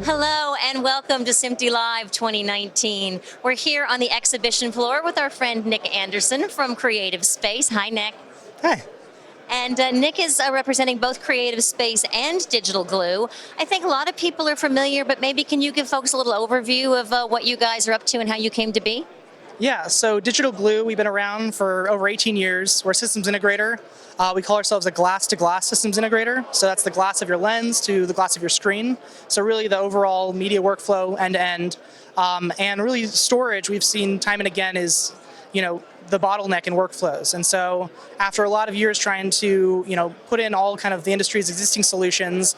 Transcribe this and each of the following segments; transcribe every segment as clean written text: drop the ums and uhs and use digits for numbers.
Hello and welcome to SMPTE Live 2019. We're here on the exhibition floor with our friend Nick Anderson from Creative.space. Hi, Nick. Hi. And Nick is representing both Creative.space and DigitalGlue. I think a lot of people are familiar, but maybe can you give folks a little overview of what you guys are up to and how you came to be? Yeah, so DigitalGlue, we've been around for over 18 years. We're a systems integrator. We call ourselves a glass-to-glass systems integrator. So that's the glass of your lens to the glass of your screen. So really the overall media workflow end-to-end. And really storage, we've seen time and again, is the bottleneck in workflows. And so after a lot of years trying to put in all kind of the industry's existing solutions,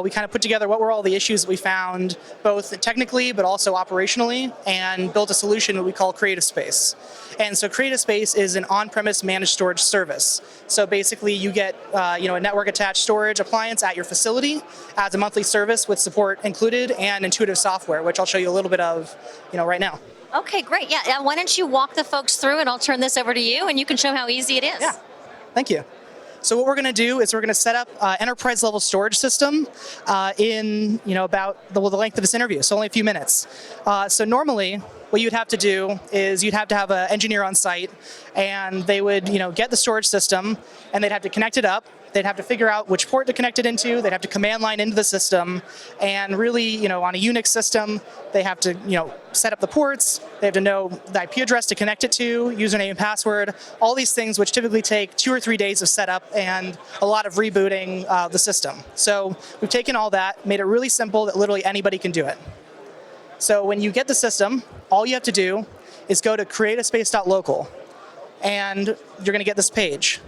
we kind of put together what were all the issues that we found, both technically but also operationally, and built a solution that we call Creative.space. And so Creative.space is an on-premise managed storage service. So basically you get a network-attached storage appliance at your facility as a monthly service with support included and intuitive software, which I'll show you a little bit of right now. Okay, great. Yeah, why don't you walk the folks through and I'll turn this over to you and you can show how easy it is. Yeah, thank you. So what we're going to do is we're going to set up an enterprise level storage system in about the length of this interview, so only a few minutes. So normally what you'd have to do is you'd have to have an engineer on site and they would get the storage system and they'd have to connect it up. They'd have to figure out which port to connect it into. They'd have to command line into the system. And really, on a Unix system, they have to, set up the ports. They have to know the IP address to connect it to, username and password, all these things which typically take 2 or 3 days of setup and a lot of rebooting the system. So we've taken all that, made it really simple that literally anybody can do it. So when you get the system, all you have to do is go to creativespace.local and you're going to get this page.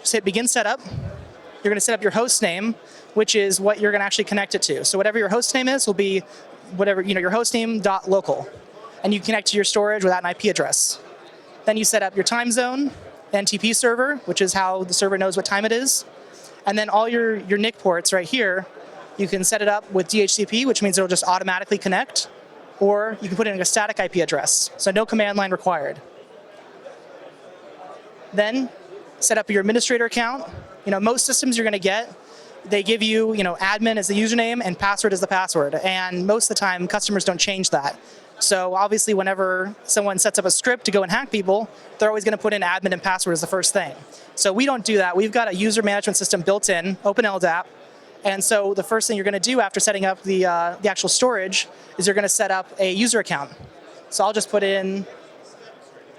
Just hit begin setup. You're going to set up your host name, which is what you're going to actually connect it to. So whatever your host name is will be whatever, your host name.local. And you connect to your storage without an IP address. Then you set up your time zone, NTP server, which is how the server knows what time it is. And then all your NIC ports right here, you can set it up with DHCP, which means it'll just automatically connect. Or you can put in a static IP address, so no command line required. Then set up your administrator account. Most systems you're going to get, they give you, admin as the username and password as the password. And most of the time, customers don't change that. So obviously, whenever someone sets up a script to go and hack people, they're always going to put in admin and password as the first thing. So we don't do that. We've got a user management system built in, OpenLDAP. And so the first thing you're going to do after setting up the actual storage is you're going to set up a user account. So I'll just put in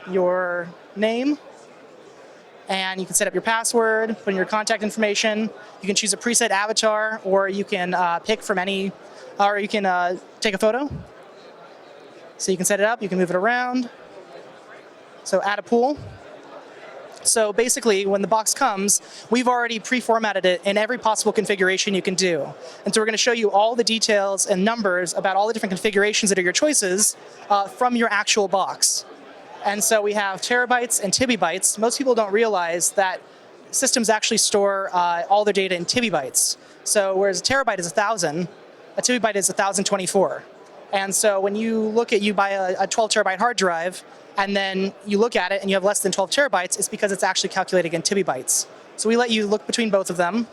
your name. And you can set up your password, put in your contact information. You can choose a preset avatar, or you can pick from any, or you can take a photo. So you can set it up, you can move it around. So add a pool. So basically, when the box comes, we've already pre-formatted it in every possible configuration you can do. And so we're going to show you all the details and numbers about all the different configurations that are your choices from your actual box. And so we have terabytes and TB. Most people don't realize that systems actually store all their data in TB. So whereas a terabyte is 1,000, a TB is 1,024. And so when you buy a 12 terabyte hard drive, and then you look at it and you have less than 12 terabytes, it's because it's actually calculated in TB. So we let you look between both of them.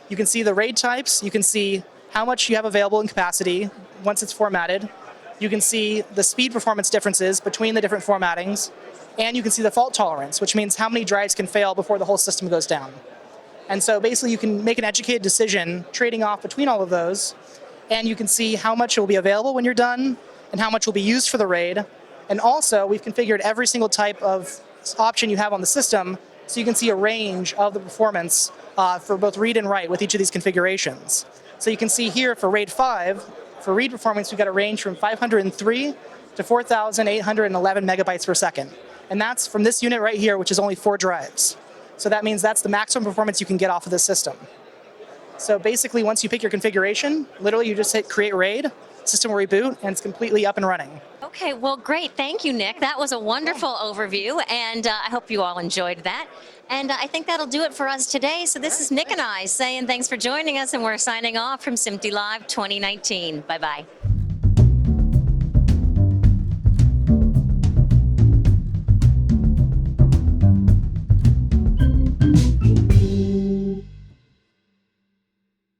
You can see the RAID types. You can see how much you have available in capacity once it's formatted. You can see the speed performance differences between the different formattings, and you can see the fault tolerance, which means how many drives can fail before the whole system goes down. And so basically you can make an educated decision trading off between all of those, and you can see how much will be available when you're done and how much will be used for the RAID. And also we've configured every single type of option you have on the system, so you can see a range of the performance for both read and write with each of these configurations. So you can see here for RAID 5, for read performance, we've got a range from 503 to 4,811 megabytes per second. And that's from this unit right here, which is only 4 drives. So that means that's the maximum performance you can get off of this system. So basically, once you pick your configuration, literally you just hit create RAID, system will reboot, and it's completely up and running. Okay, well, great. Thank you, Nick. That was a wonderful overview, and I hope you all enjoyed that. And I think that'll do it for us today. So this is Nick and I saying thanks for joining us, and we're signing off from SMPTE Live 2019. Bye-bye.